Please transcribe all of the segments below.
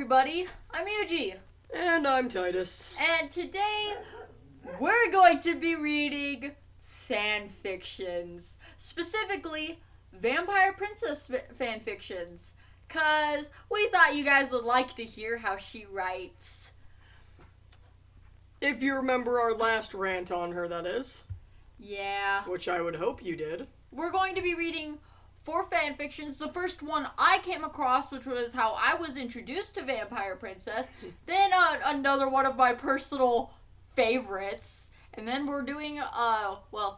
everybody, I'm Yuji. And I'm Titus. And today, we're going to be reading fanfictions. Specifically, Vampire Princess fanfictions. Cause we thought you guys would like to hear how she writes. If you remember our last rant on her, that is. Yeah. Which I would hope you did. We're going to be reading 4 fanfictions. The first one I came across, which was how I was introduced to Vampire Princess. Then another one of my personal favorites. And then we're doing,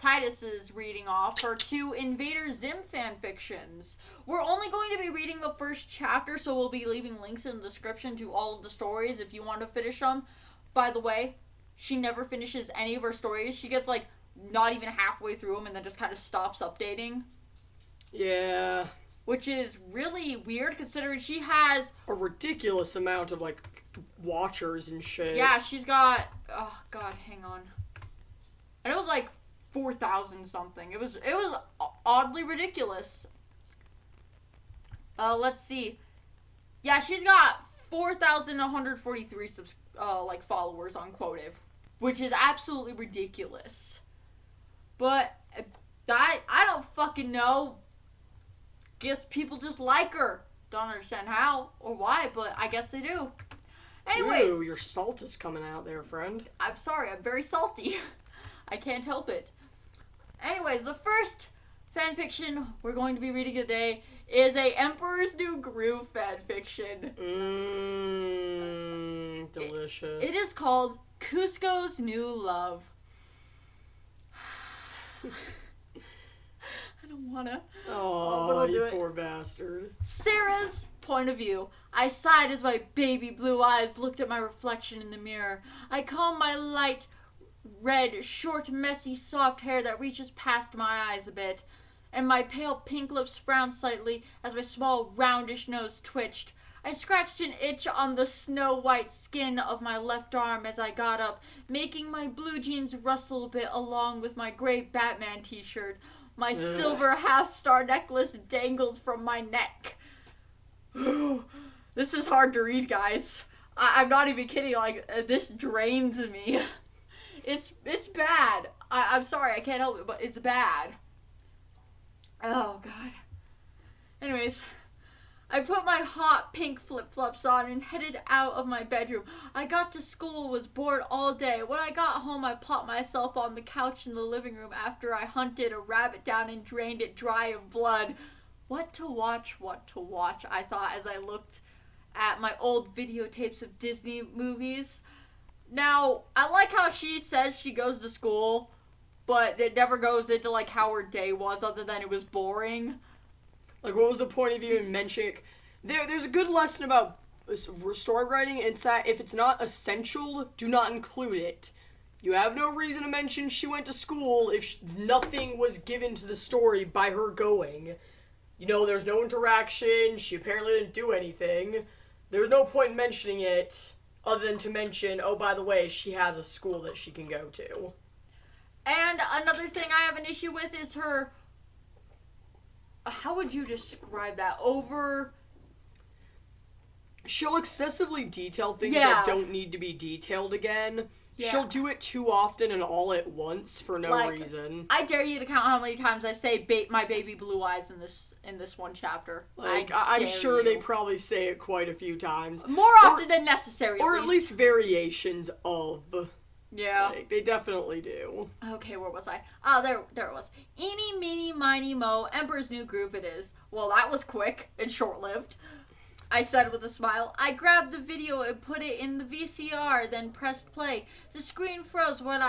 Titus is reading off her 2 Invader Zim fanfictions. We're only going to be reading the first chapter, so we'll be leaving links in the description to all of the stories if you want to finish them. By the way, she never finishes any of her stories. She gets, not even halfway through them and then just kind of stops updating. Yeah. Which is really weird considering she has a ridiculous amount of, watchers and shit. Yeah, she's got, oh god, hang on. And it was 4,000 something. It was oddly ridiculous. Let's see. Yeah, she's got 4,143 followers on Quotive, which is absolutely ridiculous. But I don't fucking know. Guess people just like her. Don't understand how or why, but I guess they do. Anyways. Ooh, your salt is coming out there, friend. I'm sorry, I'm very salty. I can't help it. Anyways, the first fanfiction we're going to be reading today is a Emperor's New Groove fanfiction. Delicious. It is called Cusco's New Love. I don't wanna. Oh, you poor bastard. Sarah's point of view. I sighed as my baby blue eyes looked at my reflection in the mirror. I combed my light red, short, messy, soft hair that reaches past my eyes a bit, and my pale pink lips frowned slightly as my small, roundish nose twitched. I scratched an itch on the snow-white skin of my left arm as I got up, making my blue jeans rustle a bit along with my gray Batman t-shirt. My silver half-star necklace dangled from my neck. This is hard to read, guys. I'm not even kidding, this drains me. It's bad. I'm sorry, I can't help it, but it's bad. Oh, God. Anyways, I put my hot pink flip-flops on and headed out of my bedroom. I got to school, was bored all day. When I got home, I plopped myself on the couch in the living room after I hunted a rabbit down and drained it dry of blood. What to watch, I thought as I looked at my old videotapes of Disney movies. Now, I like how she says she goes to school, but it never goes into, how her day was, other than it was boring. What was the point of even mentioning? There's a good lesson about story writing. It's that if it's not essential, do not include it. You have no reason to mention she went to school if nothing was given to the story by her going. There's no interaction. She apparently didn't do anything. There's no point in mentioning it other than to mention, oh, by the way, she has a school that she can go to. And another thing I have an issue with is her... How would you describe that? She'll excessively detail things that don't need to be detailed again. Yeah. She'll do it too often and all at once for no reason. I dare you to count how many times I say my baby blue eyes in this one chapter. I'm sure they probably say it quite a few times. More often than necessary, or at least variations of. Yeah. They definitely do. Okay, where was I? Oh, there it was. Eeny, meeny, miny, mo, Emperor's New Groove it is. Well, that was quick and short-lived, I said with a smile. I grabbed the video and put it in the VCR, then pressed play. The screen froze when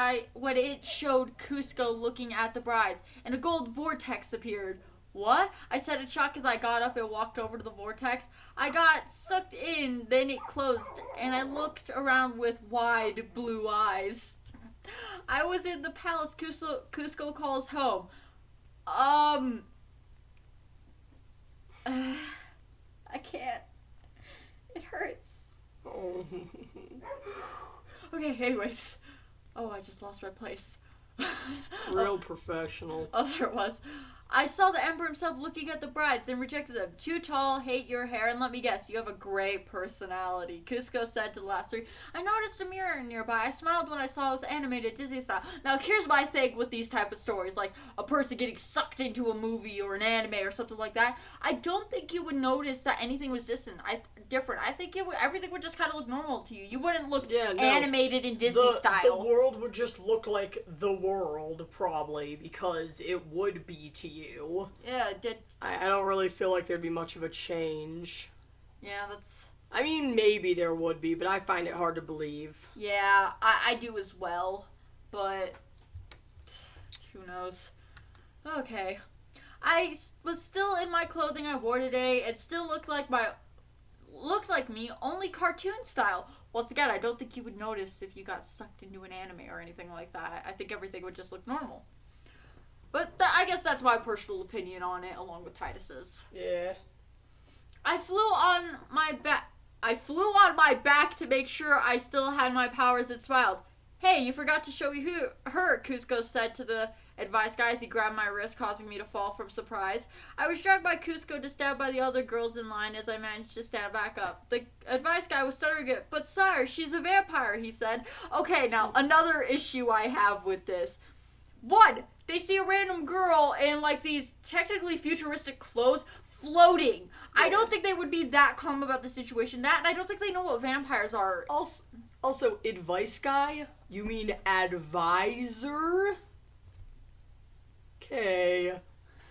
it showed Cusco looking at the brides, and a gold vortex appeared. What? I said in shock as I got up and walked over to the vortex. I got sucked in, then it closed, and I looked around with wide blue eyes. I was in the palace Cusco calls home. I can't. It hurts. Oh. Okay, anyways. Oh, I just lost my place. Real professional. Oh, there it was. I saw the emperor himself looking at the brides and rejected them. Too tall, hate your hair, and let me guess, you have a great personality. Cusco said to the last three. I noticed a mirror nearby. I smiled when I saw it was animated Disney style. Now here's my thing with these type of stories, like a person getting sucked into a movie or an anime or something like that. I don't think you would notice that anything was different. I think everything would just kind of look normal to you. You wouldn't look animated in Disney style. The world would just look like the world, probably, because it would be to you. Yeah, I don't really feel like there'd be much of a change. Yeah, that's... I mean, maybe there would be, but I find it hard to believe. Yeah, I do as well, but who knows. Okay. I was still in my clothing I wore today. It still looked like me, only cartoon style. Once again, I don't think you would notice if you got sucked into an anime or anything like that. I think everything would just look normal. But I guess that's my personal opinion on it, along with Titus's. Yeah. I flew on my back to make sure I still had my powers and smiled. Hey, you forgot to show me her, Cusco said to the advice guy as he grabbed my wrist, causing me to fall from surprise. I was dragged by Cusco to stand by the other girls in line as I managed to stand back up. The advice guy was stuttering it. But sire, she's a vampire, he said. Okay, now, another issue I have with this. One, they see a random girl in, like, these technically futuristic clothes floating. Yeah. I don't think they would be that calm about the situation. That, and I don't think they know what vampires are. Also, advice guy? You mean advisor? Okay.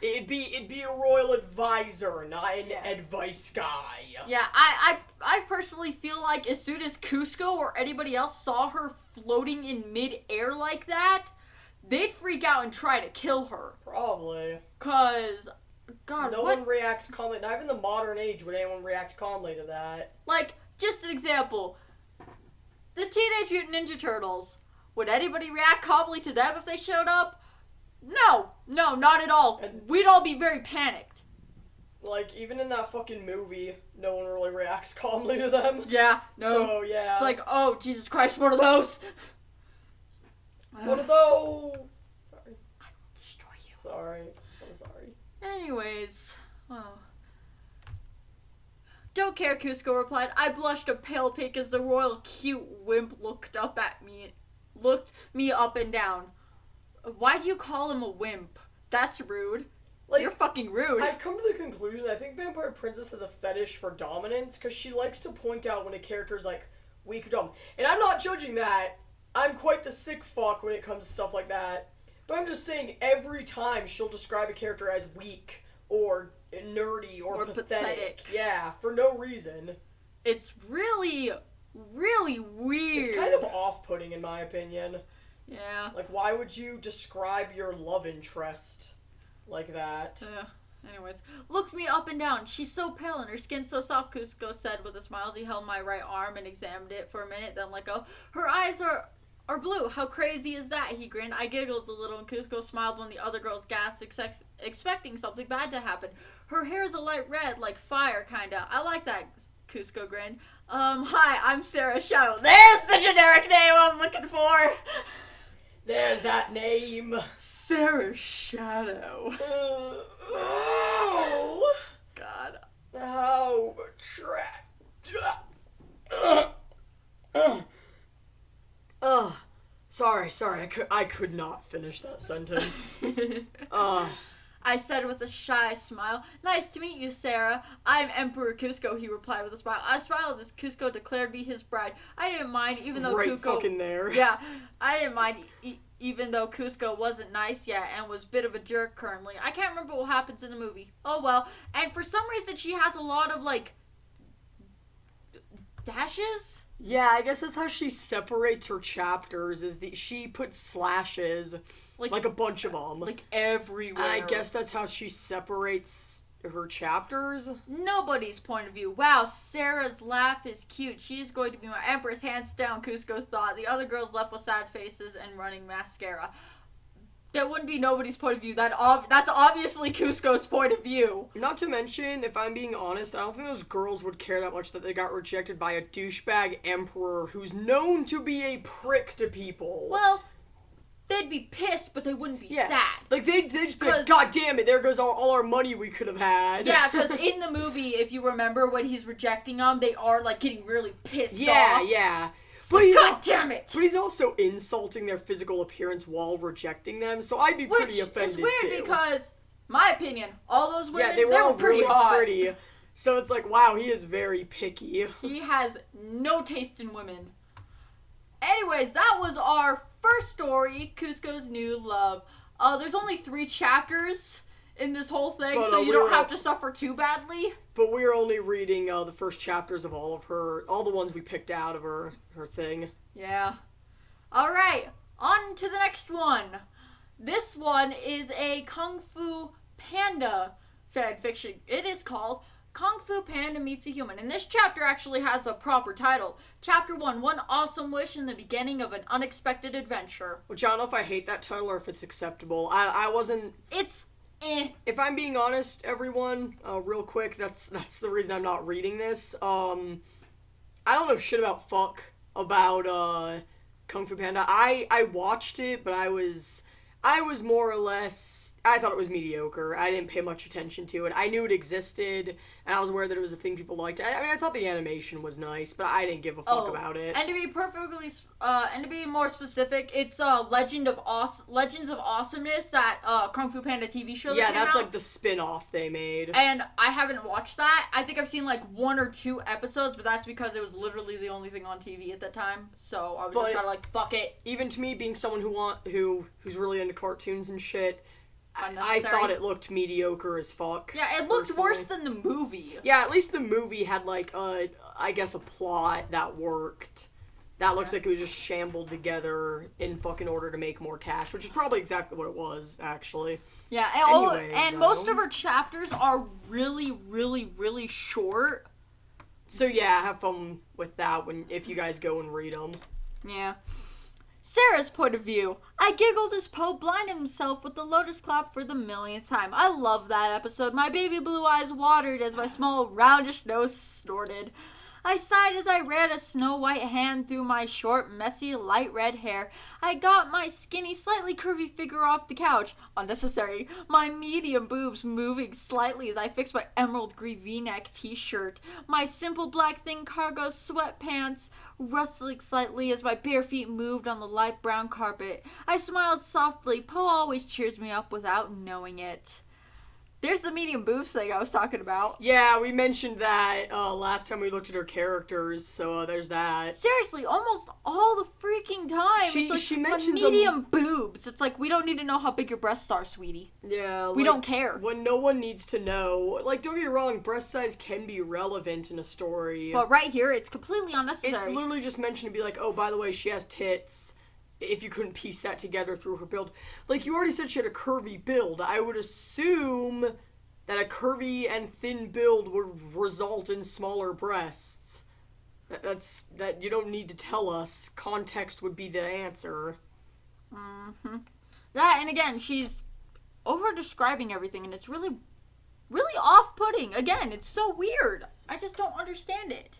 It'd be a royal advisor, not an advice guy. Yeah, I personally feel like as soon as Cusco or anybody else saw her floating in mid-air like that, they'd freak out and try to kill her. Probably. 'Cause, God, no one reacts calmly. Not even in the modern age would anyone react calmly to that. Like, just an example. The Teenage Mutant Ninja Turtles. Would anybody react calmly to them if they showed up? No, not at all. We'd all be very panicked. Like, even in that fucking movie, no one really reacts calmly to them. Yeah, no. So, yeah. It's like, oh, Jesus Christ, one of those. One of those. Sorry. I will destroy you. Sorry. I'm sorry. Anyways, well. Don't care, Cusco replied. I blushed a pale pink as the royal cute wimp looked me up and down. Why do you call him a wimp? That's rude. Like, you're fucking rude. I've come to the conclusion I think Vampire Princess has a fetish for dominance because she likes to point out when a character's like weak or dumb. And I'm not judging that. I'm quite the sick fuck when it comes to stuff like that. But I'm just saying every time she'll describe a character as weak or nerdy or pathetic. Yeah, for no reason. It's really, really weird. It's kind of off-putting in my opinion. Yeah. Like, why would you describe your love interest like that? Anyways, looked me up and down. She's so pale and her skin so soft, Cusco said with a smile as he held my right arm and examined it for a minute, then let go. Her eyes are blue. How crazy is that? He grinned. I giggled a little and Cusco smiled when the other girls gasped, expecting something bad to happen. Her hair is a light red, like fire, kinda. I like that, Cusco grinned. Hi, I'm Sarah Shadow. There's the generic name I was looking for! There's that name. Sarah Shadow. Oh, God. How Sorry, I could not finish that sentence. I said with a shy smile. Nice to meet you, Sarah. I'm Emperor Cusco, he replied with a smile. I smiled as Cusco declared me his bride. I didn't mind, even though fucking there. Yeah, I didn't mind, even though Cusco wasn't nice yet and was a bit of a jerk currently. I can't remember what happens in the movie. Oh well. And for some reason, she has a lot of, like, dashes? Yeah, I guess that's how she separates her chapters, she puts slashes, like a bunch of them. Like everywhere. And I guess that's how she separates her chapters. Nobody's point of view. Wow, Sarah's laugh is cute. She's going to be my empress, hands down, Cusco thought. The other girls left with sad faces and running mascara. That wouldn't be nobody's point of view. That's obviously Cusco's point of view. Not to mention, if I'm being honest, I don't think those girls would care that much that they got rejected by a douchebag emperor who's known to be a prick to people. Well, they'd be pissed, but they wouldn't be Yeah. sad. Like, they'd just be like, God damn it, there goes all our money we could have had. Yeah, because in the movie, if you remember, when he's rejecting them, they are, like, getting really pissed off. Yeah. But like, God damn it! But he's also insulting their physical appearance while rejecting them, so I'd be pretty offended, too. Which is weird because, my opinion, all those women, yeah, they were all pretty really hot. pretty. So it's like, wow, he is very picky. He has no taste in women. Anyways, that was our first story, Cusco's New Love. There's only 3 chapters in this whole thing, but, so you don't have to suffer too badly. But we're only reading the first chapters of all the ones we picked out of her thing. Yeah. Alright, on to the next one. This one is a Kung Fu Panda fanfiction. It is called Kung Fu Panda Meets a Human. And this chapter actually has a proper title. Chapter 1, One Awesome Wish in the Beginning of an Unexpected Adventure. Which I don't know if I hate that title or if it's acceptable. I wasn't... It's If I'm being honest, everyone, real quick, that's the reason I'm not reading this. I don't know shit about Kung Fu Panda. I watched it, but I was more or less... I thought it was mediocre. I didn't pay much attention to it. I knew it existed, and I was aware that it was a thing people liked. I mean, I thought the animation was nice, but I didn't give a fuck about it. And to be more specific, it's Legends of Awesomeness, that Kung Fu Panda TV show. Yeah, that's out. like the spin-off they made. And I haven't watched that. I think I've seen like 1 or 2 episodes, but that's because it was literally the only thing on TV at that time. So I was just kind of like, fuck it. Even to me, being someone who's really into cartoons and shit, I thought it looked mediocre as fuck. Yeah, it looked worse than the movie. Yeah, at least the movie had like a plot that worked. That looks like it was just shambled together in fucking order to make more cash, which is probably exactly what it was, actually. Yeah, and most of her chapters are really, really, really short. So yeah, have fun with that if you guys go and read them. Yeah. Sarah's point of view. I giggled as Poe blinded himself with the lotus clap for the millionth time. I love that episode. My baby blue eyes watered as my small roundish nose snorted. I sighed as I ran a snow-white hand through my short, messy, light red hair. I got my skinny, slightly curvy figure off the couch. Unnecessary. My medium boobs moving slightly as I fixed my emerald green V-neck t-shirt. My simple black thin cargo sweatpants rustling slightly as my bare feet moved on the light brown carpet. I smiled softly. Poe always cheers me up without knowing it. There's the medium boobs thing I was talking about. Yeah, we mentioned that last time we looked at her characters, so there's that. Seriously, almost all the freaking time. It's like she mentions medium boobs. It's like, we don't need to know how big your breasts are, sweetie. Yeah. We don't care. When no one needs to know. Like, don't get me wrong, breast size can be relevant in a story. But right here, it's completely unnecessary. It's literally just mentioned to be like, oh, by the way, she has tits. If you couldn't piece that together through her build. Like, you already said she had a curvy build. I would assume that a curvy and thin build would result in smaller breasts. That you don't need to tell us. Context would be the answer. Mm-hmm. That, and again, she's over-describing everything, and it's really, really off-putting. Again, it's so weird. I just don't understand it.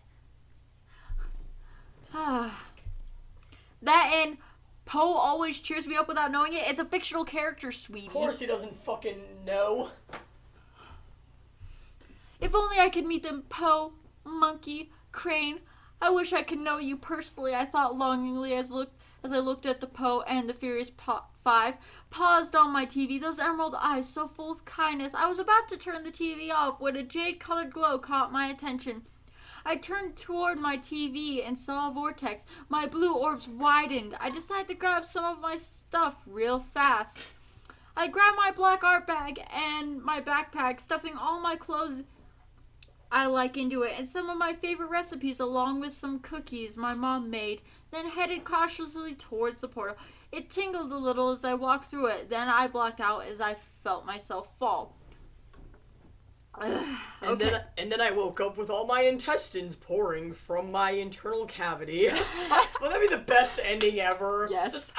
That and Poe always cheers me up without knowing it. It's a fictional character, sweetie. Of course he doesn't fucking know. If only I could meet them, Poe, Monkey, Crane. I wish I could know you personally, I thought longingly as I looked at the Poe and the Furious Five. Paused on my TV, those emerald eyes so full of kindness. I was about to turn the TV off when a jade-colored glow caught my attention. I turned toward my TV and saw a vortex. My blue orbs widened. I decided to grab some of my stuff real fast. I grabbed my black art bag and my backpack, stuffing all my clothes I like into it, and some of my favorite recipes along with some cookies my mom made, then headed cautiously towards the portal. It tingled a little as I walked through it, then I blacked out as I felt myself fall. And then I woke up with all my intestines pouring from my internal cavity. Will that be the best ending ever? Yes. Just,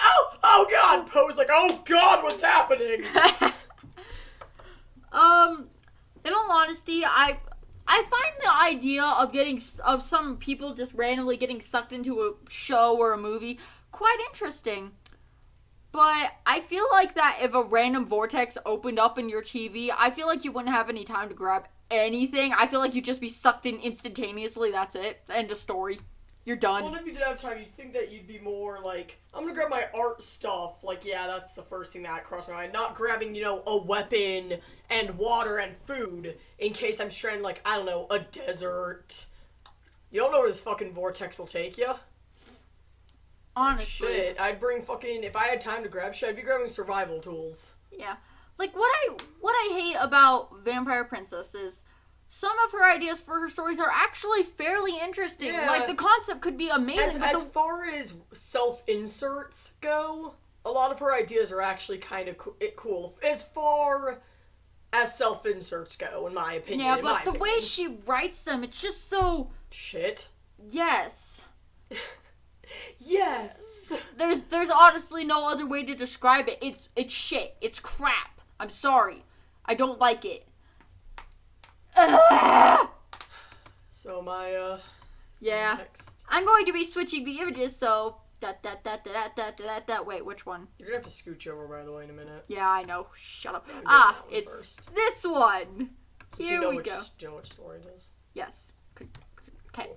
oh god! Poe's like, oh god, what's happening? In all honesty, I find the idea of some people just randomly getting sucked into a show or a movie quite interesting. But I feel like that if a random vortex opened up in your TV, I feel like you wouldn't have any time to grab anything. I feel like you'd just be sucked in instantaneously. That's it. End of story. You're done. Well, if you did have time, you'd think that you'd be more like, I'm gonna grab my art stuff. Like, yeah, that's the first thing that crossed my mind. Not grabbing, a weapon and water and food in case I'm stranded, like, I don't know, a desert. You don't know where this fucking vortex will take you. Honestly. Shit, I'd bring fucking, if I had time to grab shit, I'd be grabbing survival tools. Yeah. Like, what I hate about Vampire Princess is some of her ideas for her stories are actually fairly interesting. Yeah. Like, the concept could be amazing. As far as self-inserts go, a lot of her ideas are actually kind of cool. As far as self-inserts go, in my opinion. Yeah, but the way she writes them, it's just so... Shit. Yes. Yes. There's honestly no other way to describe it. It's shit. It's crap. I'm sorry. I don't like it. So my yeah. next. I'm going to be switching the images, so wait, which one? You're gonna have to scooch over, by the way, in a minute. Yeah, I know. Shut up. It's first. this one. Here we go. Do you know which story it is? Yes. Okay.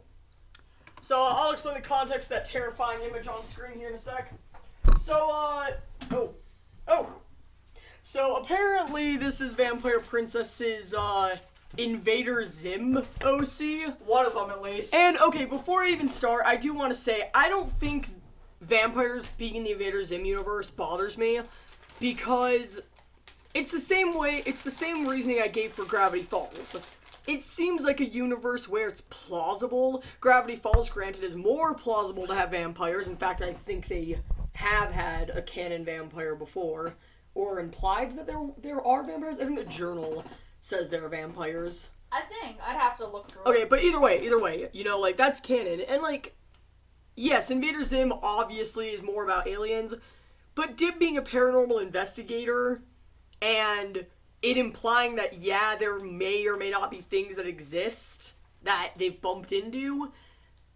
So I'll explain the context of that terrifying image on screen here in a sec. So So apparently this is Vampire Princess's Invader Zim OC. One of them at least. And okay, before I even start, I do want to say I don't think vampires being in the Invader Zim universe bothers me, because it's the same reasoning I gave for Gravity Falls. It seems like a universe where it's plausible. Gravity Falls, granted, is more plausible to have vampires. In fact, I think they have had a canon vampire before, or implied that there are vampires. I think the journal says there are vampires. I think I'd have to look through. Okay, but either way, that's canon. And yes, Invader Zim obviously is more about aliens, but Dib being a paranormal investigator and it implying that, yeah, there may or may not be things that exist that they've bumped into,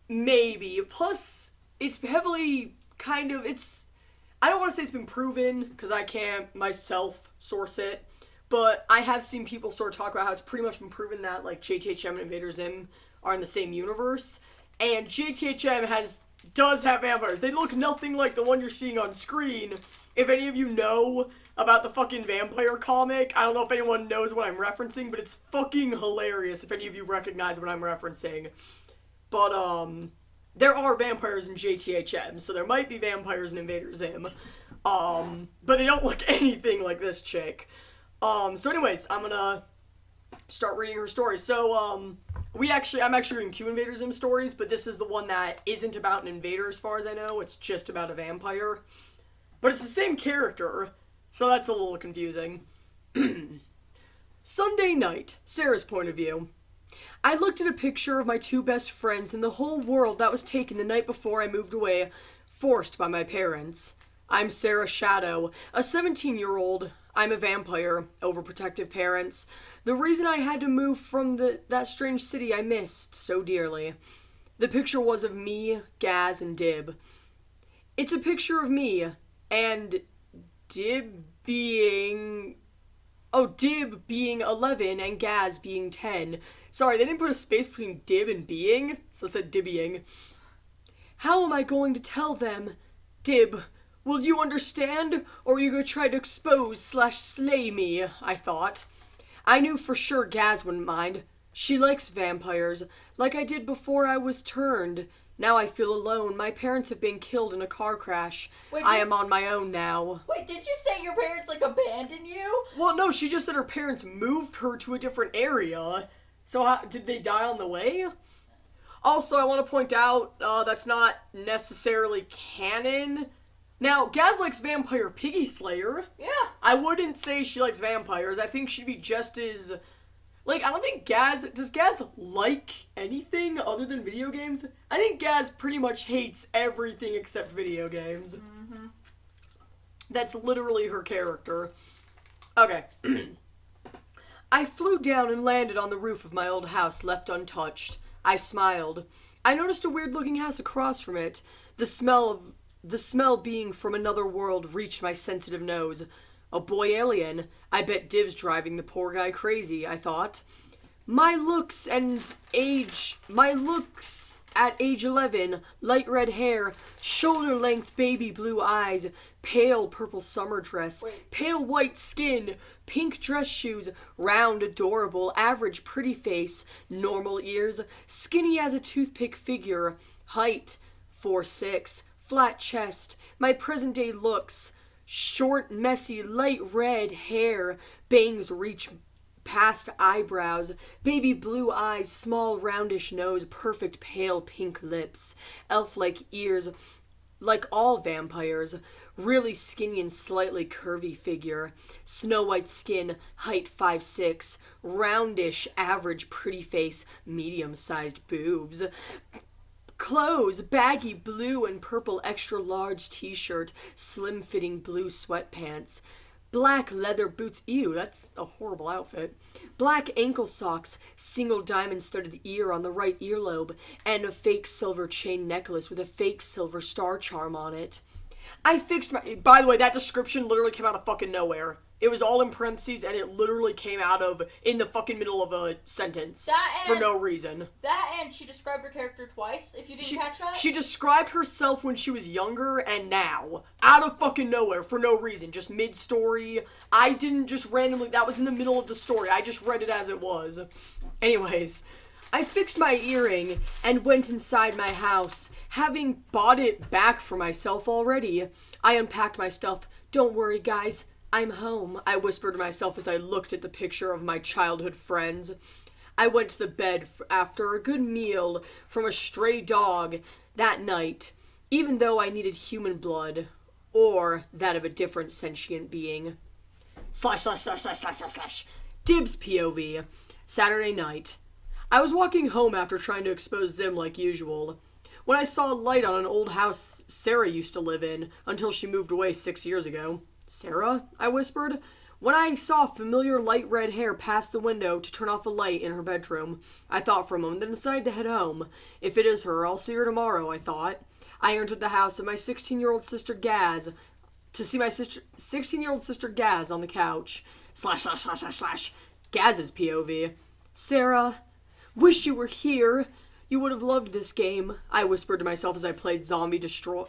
maybe. Plus, it's heavily I don't want to say it's been proven, because I can't myself source it, but I have seen people sort of talk about how it's pretty much been proven that, JTHM and Invader Zim are in the same universe, and JTHM does have vampires. They look nothing like the one you're seeing on screen. If any of you know about the fucking vampire comic, I don't know if anyone knows what I'm referencing, but it's fucking hilarious if any of you recognize what I'm referencing. But, there are vampires in JTHM, so there might be vampires in Invader Zim. But they don't look anything like this chick. So anyways, I'm gonna start reading her story. So, I'm actually reading 2 Invader Zim stories, but this is the one that isn't about an invader as far as I know. It's just about a vampire. But it's the same character, so that's a little confusing. Sunday night, Sarah's point of view. I looked at a picture of my 2 best friends in the whole world that was taken the night before I moved away, forced by my parents. I'm Sarah Shadow, a 17-year-old. I'm a vampire, overprotective parents. The reason I had to move from that strange city I missed so dearly. The picture was of me, Gaz, and Dib. It's a picture of me, and Dib being 11 and Gaz being 10. Sorry, they didn't put a space between Dib and being, so it said Dibbying. How am I going to tell them? Dib, will you understand, or are you going to try to expose/slay me? I thought. I knew for sure Gaz wouldn't mind. She likes vampires, like I did before I was turned. Now I feel alone. My parents have been killed in a car crash. I am on my own now. Wait, did you say your parents, abandoned you? Well, no, she just said her parents moved her to a different area. So did they die on the way? Also, I want to point out, that's not necessarily canon. Now, Gaz likes Vampire Piggy Slayer. Yeah. I wouldn't say she likes vampires. I think she'd be just as... I don't think does Gaz like anything other than video games? I think Gaz pretty much hates everything except video games. Mm-hmm. That's literally her character. Okay. I flew down and landed on the roof of my old house, left untouched. I smiled. I noticed a weird-looking house across from it. The smell The smell being from another world reached my sensitive nose. A boy alien. I bet Div's driving the poor guy crazy, I thought. My looks at age 11, light red hair, shoulder-length baby blue eyes, pale purple summer dress, pale white skin, pink dress shoes, round, adorable, average pretty face, normal ears, skinny as a toothpick figure, height 4'6", flat chest, my present-day looks, short, messy, light red hair, bangs reach past eyebrows, baby blue eyes, small roundish nose, perfect pale pink lips, elf-like ears, like all vampires, really skinny and slightly curvy figure, snow white skin, height 5'6", roundish, average pretty face, medium-sized boobs. Clothes, baggy blue and purple extra large t-shirt, slim-fitting blue sweatpants, black leather boots, ew, that's a horrible outfit, black ankle socks, single diamond-studded ear on the right earlobe, and a fake silver chain necklace with a fake silver star charm on it. I fixed my... By the way, that description literally came out of fucking nowhere. It was all in parentheses, and it literally came out of in the fucking middle of a sentence for no reason. That and she described her character twice, if you didn't catch that. She described herself when she was younger and now. Out of fucking nowhere, for no reason. Just mid-story. I didn't just randomly... That was in the middle of the story. I just read it as it was. Anyways, I fixed my earring and went inside my house. Having bought it back for myself already, I unpacked my stuff. Don't worry, guys. I'm home, I whispered to myself as I looked at the picture of my childhood friends. I went to the bed after a good meal from a stray dog that night, even though I needed human blood, or that of a different sentient being. / Dibs POV. Saturday night. I was walking home after trying to expose Zim like usual, when I saw a light on an old house Sarah used to live in until she moved away 6 years ago. Sarah? I whispered, when I saw familiar light red hair past the window to turn off the light in her bedroom. I thought for a moment, then decided to head home. If it is her, I'll see her tomorrow, I thought. I entered the house of my 16-year-old sister Gaz to see my 16-year-old sister Gaz on the couch. / Gaz's POV. Sarah, wish you were here. You would have loved this game, I whispered to myself as I played a zombie destroying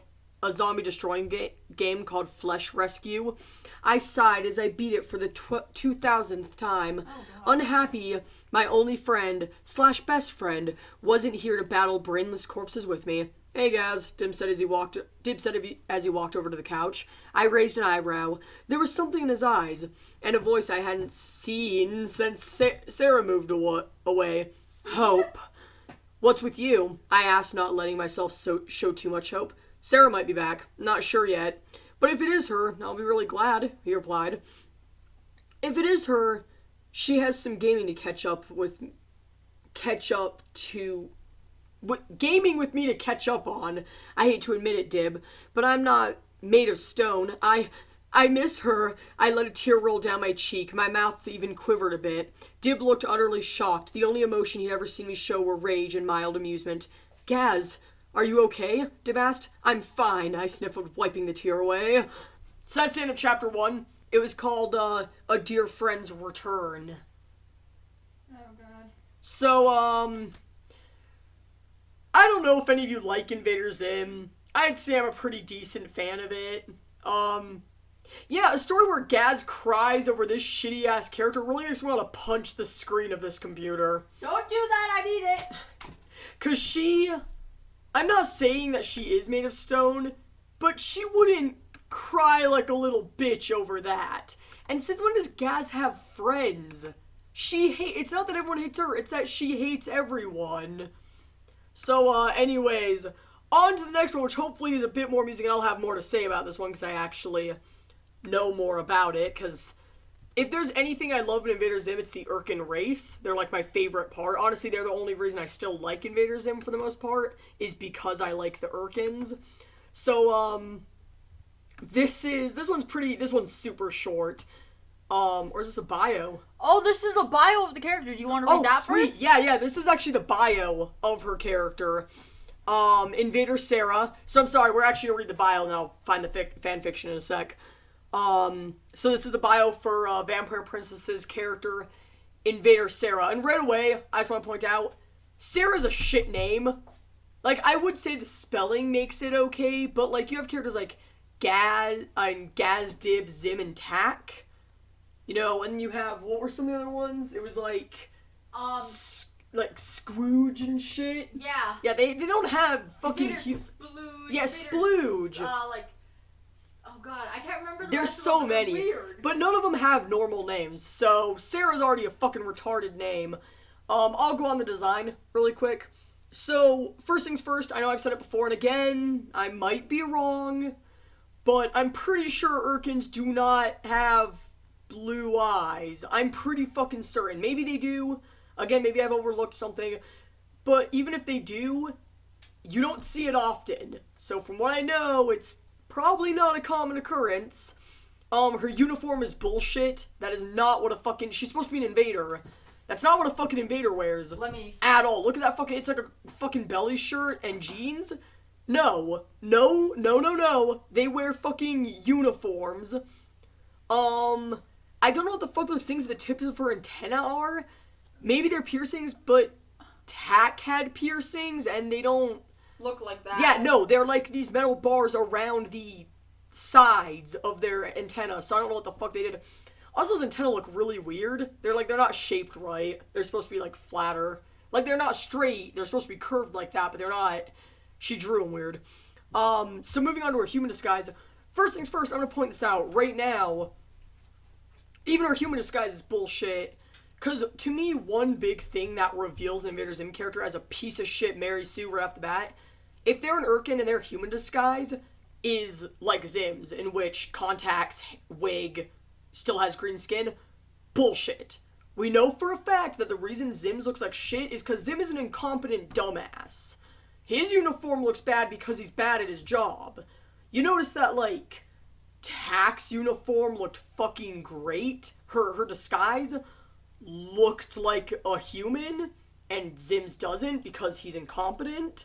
game called Flesh Rescue. I sighed as I beat it for the 2000th time. Oh, unhappy, my only friend / best friend wasn't here to battle brainless corpses with me. Hey, Gaz, Dib said as he walked over to the couch. I raised an eyebrow. There was something in his eyes, and a voice I hadn't seen since Sarah moved away. Hope. What's with you? I asked, not letting myself show too much hope. Sarah might be back. Not sure yet. But if it is her, I'll be really glad, he replied. If it is her, she has some gaming to gaming with me to catch up on. I hate to admit it, Dib, but I'm not made of stone. I miss her. I let a tear roll down my cheek. My mouth even quivered a bit. Dib looked utterly shocked. The only emotion he'd ever seen me show were rage and mild amusement. Gaz, are you okay? Dib asked. I'm fine, I sniffled, wiping the tear away. So that's the end of chapter 1. It was called, A Dear Friend's Return. Oh, God. So, I don't know if any of you like Invader Zim. I'd say I'm a pretty decent fan of it. Yeah, a story where Gaz cries over this shitty-ass character really makes me want to punch the screen of this computer. Don't do that, I need it! 'Cause I'm not saying that she is made of stone, but she wouldn't cry like a little bitch over that. And since when does Gaz have friends? It's not that everyone hates her, it's that she hates everyone. So, anyways, on to the next one, which hopefully is a bit more music, and I'll have more to say about this one, because I actually know more about it, because if there's anything I love in Invader Zim, it's the Urkin race. They're, like, my favorite part. Honestly, they're the only reason I still like Invader Zim for the most part, is because I like the Urkins. So, this one's super short. Or is this a bio? Oh, this is the bio of the character. Do you want to read that sweet. first? Yeah, this is actually the bio of her character. Invader Sarah. So I'm sorry, we're actually gonna read the bio and I'll find the fanfiction in a sec. So this is the bio for Vampire Princess's character, Invader Sarah. And right away, I just want to point out, Sarah's a shit name. Like, I would say the spelling makes it okay, but, like, you have characters like Gaz, Dib, Zim, and Tack. You know, and you have, what were some of the other ones? It was like Scrooge and shit. Yeah. Yeah, they don't have fucking... Splooge. Yeah, Splooge. Oh god, I can't remember the There's rest so of them. They're many, weird. but none of them have normal names, so Sarah's already a fucking retarded name. I'll go on the design really quick. So, first things first, I know I've said it before, and again, I might be wrong, but I'm pretty sure Urkins do not have blue eyes. I'm pretty fucking certain. Maybe they do. Again, maybe I've overlooked something, but even if they do, you don't see it often. So from what I know, it's probably not a common occurrence. Her uniform is bullshit. That is not what a fucking... She's supposed to be an invader. That's not what a fucking invader wears. Let me see. At all. Look at that fucking... It's like a fucking belly shirt and jeans. No. No, no, no, no. They wear fucking uniforms. I don't know what the fuck those things at the tips of her antenna are. Maybe they're piercings, but Tack had piercings and they don't... Look like that. Yeah, no, they're like these metal bars around the sides of their antenna, so I don't know what the fuck they did. Also, those antennae look really weird. They're not shaped right. They're supposed to be, like, flatter. Like, they're not straight. They're supposed to be curved like that, but they're not. She drew them weird. So moving on to her human disguise. First things first, I'm gonna point this out. Right now, even her human disguise is bullshit. Because, to me, one big thing that reveals an Invader Zim character as a piece of shit Mary Sue right off the bat, if they're an Urkin and their human disguise is like Zim's, in which contacts, wig, still has green skin, bullshit. We know for a fact that the reason Zim's looks like shit is because Zim is an incompetent dumbass. His uniform looks bad because he's bad at his job. You notice that, like, Tack's uniform looked fucking great. Her disguise looked like a human, and Zim's doesn't because he's incompetent.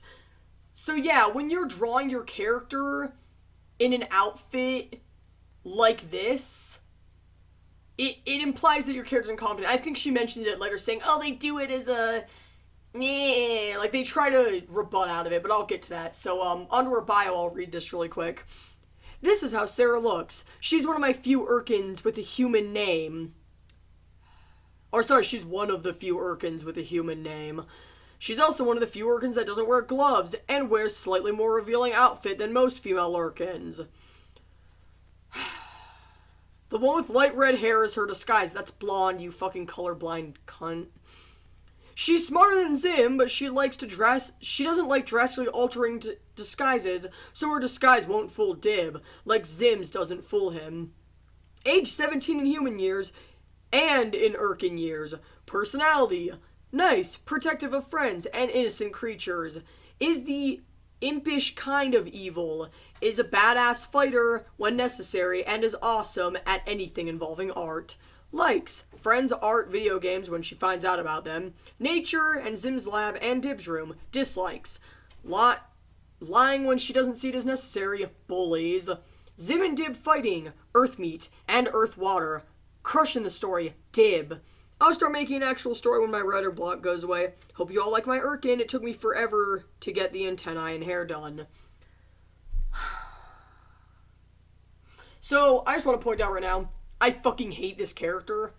So yeah, when you're drawing your character in an outfit like this, it implies that your character's incompetent. I think she mentions it later saying, oh, they do it as a... Yeah, like they try to rebut out of it, but I'll get to that. So, onto her bio, I'll read this really quick. This is how Sarah looks. She's one of my few Urkins with a human name. Or sorry, she's one of the few Urkins with a human name. She's also one of the few Urkins that doesn't wear gloves and wears slightly more revealing outfit than most female Urkins. The one with light red hair is her disguise. That's blonde, you fucking colorblind cunt. She's smarter than Zim, but she likes to dress... She doesn't like drastically altering disguises, so her disguise won't fool Dib, like Zim's doesn't fool him. Age 17 in human years, and in Urkin years. Personality: nice, protective of friends and innocent creatures. Is the impish kind of evil. Is a badass fighter when necessary and is awesome at anything involving art. Likes friends, art, video games when she finds out about them. Nature and Zim's lab and Dib's room. Dislikes lying when she doesn't see it as necessary. Bullies. Zim and Dib fighting. Earth meat and earth water. Crushing the story. Dib. I'll start making an actual story when my writer block goes away. Hope you all like my Urkin. It took me forever to get the antennae and hair done. So, I just want to point out right now, I fucking hate this character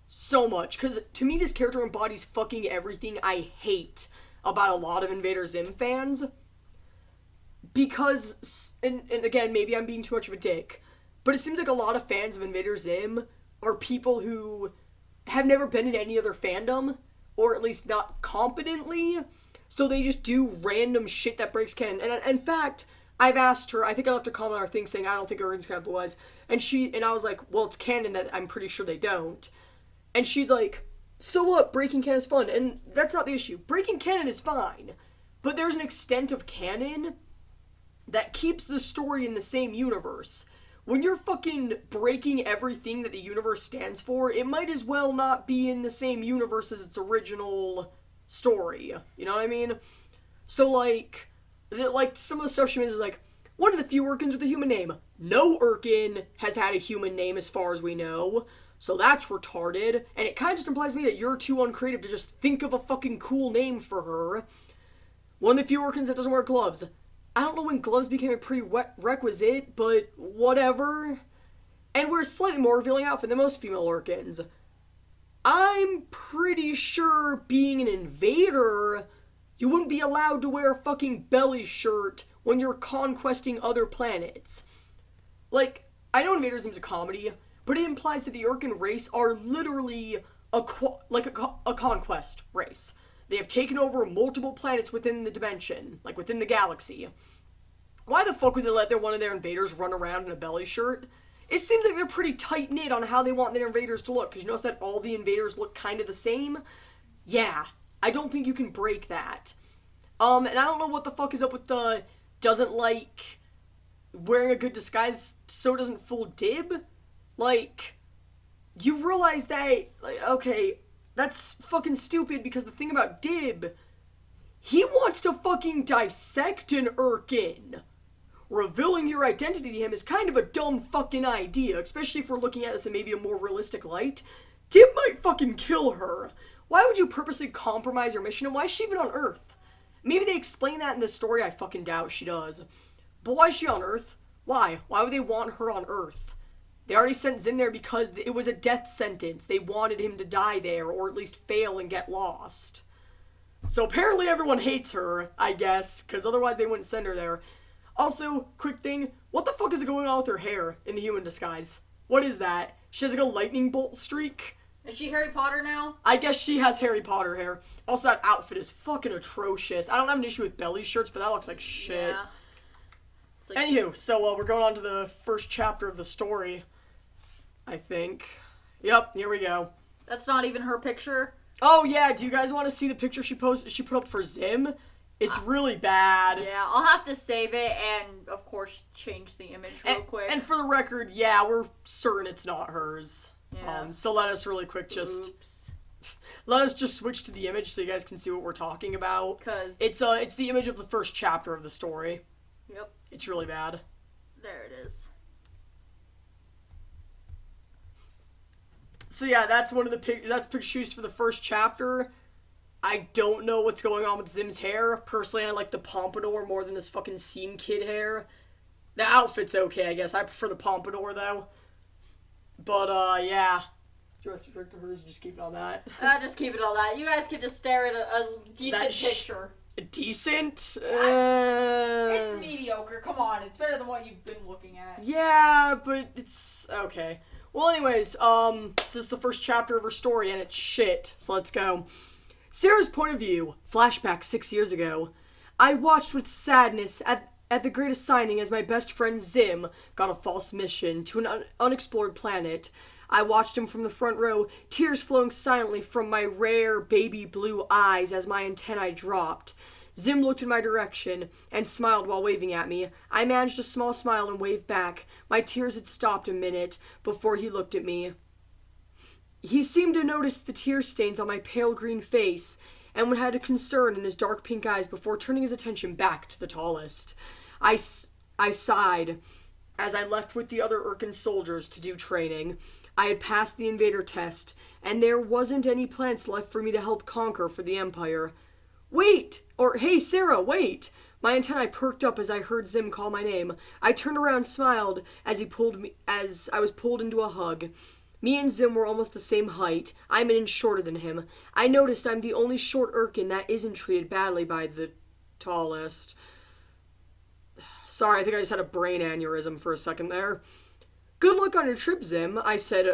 so much. Because to me, this character embodies fucking everything I hate about a lot of Invader Zim fans. Because, and again, maybe I'm being too much of a dick, but it seems like a lot of fans of Invader Zim are people who have never been in any other fandom, or at least not competently, so they just do random shit that breaks canon. And in fact, I've asked her, I think I left a comment on our thing saying I don't think Urkin's gonna have blue eyes, and I was like, well, it's canon that I'm pretty sure they don't. And she's like, so what, breaking canon is fun, and that's not the issue. Breaking canon is fine, but there's an extent of canon that keeps the story in the same universe. When you're fucking breaking everything that the universe stands for, it might as well not be in the same universe as its original story. You know what I mean? So, like, like, some of the stuff she means is like, one of the few Urkins with a human name. No Urkin has had a human name as far as we know. So that's retarded. And it kind of just implies to me that you're too uncreative to just think of a fucking cool name for her. One of the few Urkins that doesn't wear gloves. I don't know when gloves became a prerequisite, but whatever. And wears slightly more revealing outfit than most female Urkins. I'm pretty sure being an invader, you wouldn't be allowed to wear a fucking belly shirt when you're conquesting other planets. Like, I know Invaderism's a comedy, but it implies that the Urkin race are literally a conquest race. They have taken over multiple planets within the dimension, like within the galaxy. Why the fuck would they let one of their invaders run around in a belly shirt? It seems like they're pretty tight-knit on how they want their invaders to look, because you notice that all the invaders look kind of the same? Yeah, I don't think you can break that. And I don't know what the fuck is up with the doesn't like wearing a good disguise so it doesn't fool Dib? Like, you realize that, like, okay, that's fucking stupid, because the thing about Dib, he wants to fucking dissect an Urkin. Revealing your identity to him is kind of a dumb fucking idea, especially if we're looking at this in maybe a more realistic light. Dib might fucking kill her. Why would you purposely compromise your mission, and why is she even on Earth? Maybe they explain that in the story, I fucking doubt she does. But why is she on Earth? Why? Why would they want her on Earth? They already sent Zim there because it was a death sentence. They wanted him to die there, or at least fail and get lost. So apparently everyone hates her, I guess, because otherwise they wouldn't send her there. Also, quick thing, what the fuck is going on with her hair in the human disguise? What is that? She has like a lightning bolt streak? Is she Harry Potter now? I guess she has Harry Potter hair. Also, that outfit is fucking atrocious. I don't have an issue with belly shirts, but that looks like shit. Yeah. Like... Anywho, so we're going on to the first chapter of the story, I think. Yep, here we go. That's not even her picture? Oh yeah, do you guys want to see the picture she put up for Zim? It's really bad. Yeah, I'll have to save it and, of course, change the image real quick. And for the record, yeah, we're certain it's not hers. Yeah. So let us really quick just... Oops. Let us just switch to the image so you guys can see what we're talking about. Because... It's the image of the first chapter of the story. Yep. It's really bad. There it is. So yeah, that's one of the pictures for the first chapter. I don't know what's going on with Zim's hair. Personally, I like the pompadour more than this fucking scene kid hair. The outfit's okay, I guess. I prefer the pompadour, though. But, yeah. Do you want to restrict to hers? Just keep it on that. Just keep it on that. You guys can just stare at a decent picture. Decent? It's mediocre. Come on. It's better than what you've been looking at. Yeah, but it's... Okay. Well, anyways, this is the first chapter of her story, and it's shit. So let's go. Sarah's point of view, flashback 6 years ago. I watched with sadness at the greatest signing as my best friend Zim got a false mission to an unexplored planet. I watched him from the front row, tears flowing silently from my rare baby blue eyes as my antennae dropped. Zim looked in my direction and smiled while waving at me. I managed a small smile and waved back. My tears had stopped a minute before he looked at me. He seemed to notice the tear stains on my pale green face, and had a concern in his dark pink eyes before turning his attention back to the tallest. I sighed as I left with the other Urkin soldiers to do training. I had passed the Invader test, and there wasn't any planets left for me to help conquer for the Empire. Wait! Or, hey, Sarah, wait! My antennae perked up as I heard Zim call my name. I turned around and smiled as I was pulled into a hug. Me and Zim were almost the same height. I'm an inch shorter than him. I noticed I'm the only short Urkin that isn't treated badly by the tallest. Sorry, I think I just had a brain aneurysm for a second there. Good luck on your trip, Zim, I said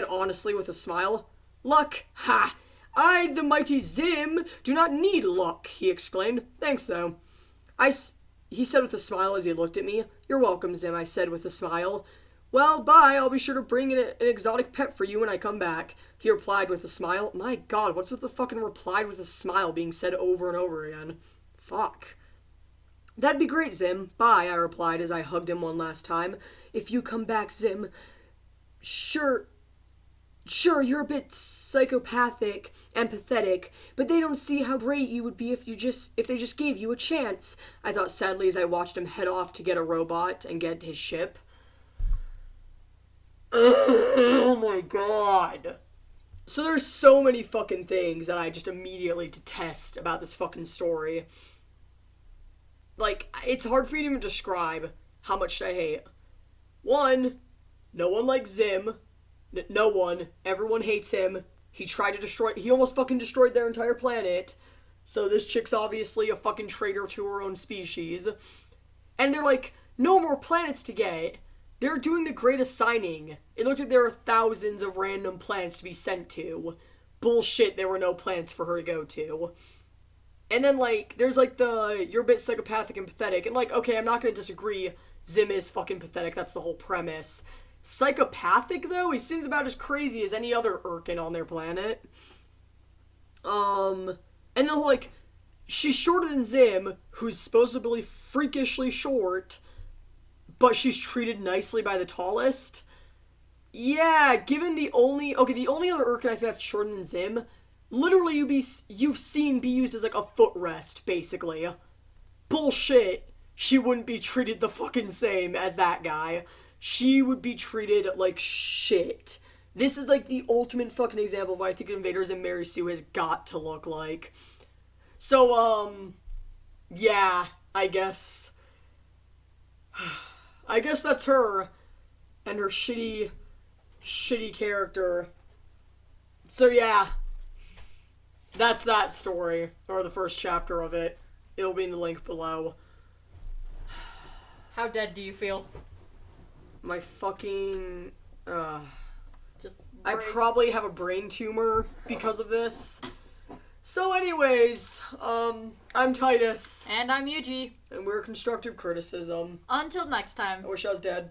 honestly with a smile. Luck? Ha! I, the mighty Zim, do not need luck, he exclaimed. Thanks, though. He said with a smile as he looked at me. You're welcome, Zim, I said with a smile. Well, bye, I'll be sure to bring in an exotic pet for you when I come back, he replied with a smile. My god, what's with the fucking replied with a smile being said over and over again? Fuck. That'd be great, Zim. Bye, I replied as I hugged him one last time. If you come back, Zim. Sure. sure, you're a bit psychopathic and pathetic, but they don't see how great you would be if they just gave you a chance, I thought sadly as I watched him head off to get a robot and get his ship. Oh my god. So there's so many fucking things that I just immediately detest about this fucking story. Like, it's hard for me to even describe how much I hate. One, no one likes Zim. No one. Everyone hates him. He almost fucking destroyed their entire planet. So this chick's obviously a fucking traitor to her own species. And they're like, no more planets to get. They're doing the great assigning. It looked like there are thousands of random planets to be sent to. Bullshit, there were no planets for her to go to. And then, like, there's, like, you're a bit psychopathic and pathetic. And, like, okay, I'm not gonna disagree. Zim is fucking pathetic. That's the whole premise. Psychopathic, though? He seems about as crazy as any other Urkin on their planet. And then, like, she's shorter than Zim, who's supposedly freakishly short, but she's treated nicely by the tallest. Yeah, given the only other Urkin I think that's shorter than Zim, literally you've seen be used as like a footrest, basically. Bullshit. She wouldn't be treated the fucking same as that guy. She would be treated like shit. This is like the ultimate fucking example of what I think Invaders and Mary Sue has got to look like. So, yeah, I guess that's her and her shitty character. So yeah, that's that story, or the first chapter of it. It'll be in the link below. How dead do you feel? My fucking, Just I probably have a brain tumor because of this. So anyways, I'm Titus. And I'm Yuji. And we're Constructive Criticism. Until next time. I wish I was dead.